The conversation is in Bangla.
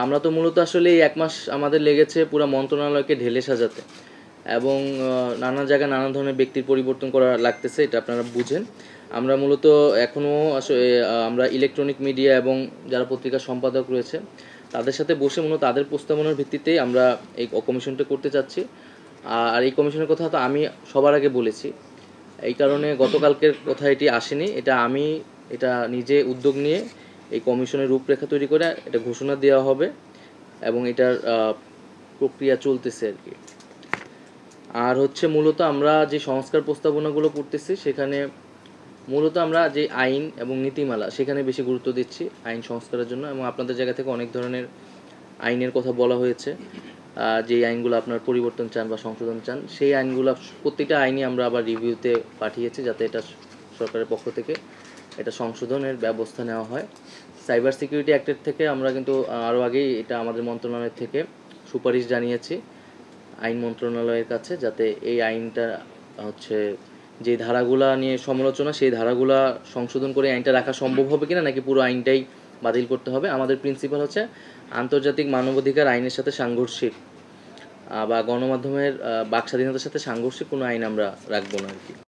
আমরা তো মূলত আসলে এই 1 মাস আমাদের লেগেছে পুরো মন্ত্রণালয়কে ঢেলে সাজাতে, এবং নানা জায়গায় নানা ধরনের ব্যক্তির পরিবর্তন করা লাগতেছে, এটা আপনারা বুঝেন। আমরা মূলত এখনও আসলে আমরা ইলেকট্রনিক মিডিয়া এবং যারা পত্রিকার সম্পাদক রয়েছে তাদের সাথে বসে মূলত তাদের প্রস্তাবনার ভিত্তিতেই আমরা এই কমিশনটা করতে চাচ্ছি। আর এই কমিশনের কথা তো আমি সবার আগে বলেছি, এই কারণে গতকালকের কথা এটি আসেনি, এটা নিজে উদ্যোগ নিয়ে এই কমিশনের রূপরেখা তৈরি করে এটা ঘোষণা দেওয়া হবে, এবং এটার প্রক্রিয়া চলতেছে আর কি। আর হচ্ছে মূলত আমরা যে সংস্কার প্রস্তাবনাগুলো করতেছি সেখানে মূলত আমরা যে আইন এবং নীতিমালা সেখানে বেশি গুরুত্ব দিচ্ছি আইন সংস্কারের জন্য, এবং আপনাদের জায়গা থেকে অনেক ধরনের আইনের কথা বলা হয়েছে, যেই আইনগুলো আপনার পরিবর্তন চান বা সংশোধন চান, সেই আইনগুলো প্রত্যেকটা আইনই আমরা আবার রিভিউতে পাঠিয়েছি যাতে এটা সরকারের পক্ষ থেকে এটা সংশোধনের ব্যবস্থা নেওয়া হয়। সাইবার সিকিউরিটি অ্যাক্টের থেকে আমরা কিন্তু আরও আগেই এটা আমাদের মন্ত্রণালয় থেকে সুপারিশ জানিয়েছি আইন মন্ত্রণালয়ের কাছে, যাতে এই আইনটা হচ্ছে যে ধারাগুলা নিয়ে সমালোচনা সেই ধারাগুলা সংশোধন করে আইনটা রাখা সম্ভব হবে কিনা, নাকি পুরো আইনটাই বাতিল করতে হবে। আমাদের প্রিন্সিপাল হচ্ছে আন্তর্জাতিক মানবাধিকার আইনের সাথে সাংঘর্ষিক বা গণমাধ্যমের বাক স্বাধীনতার সাথে সাংঘর্ষিক কোনো আইন আমরা রাখবো না আর কি।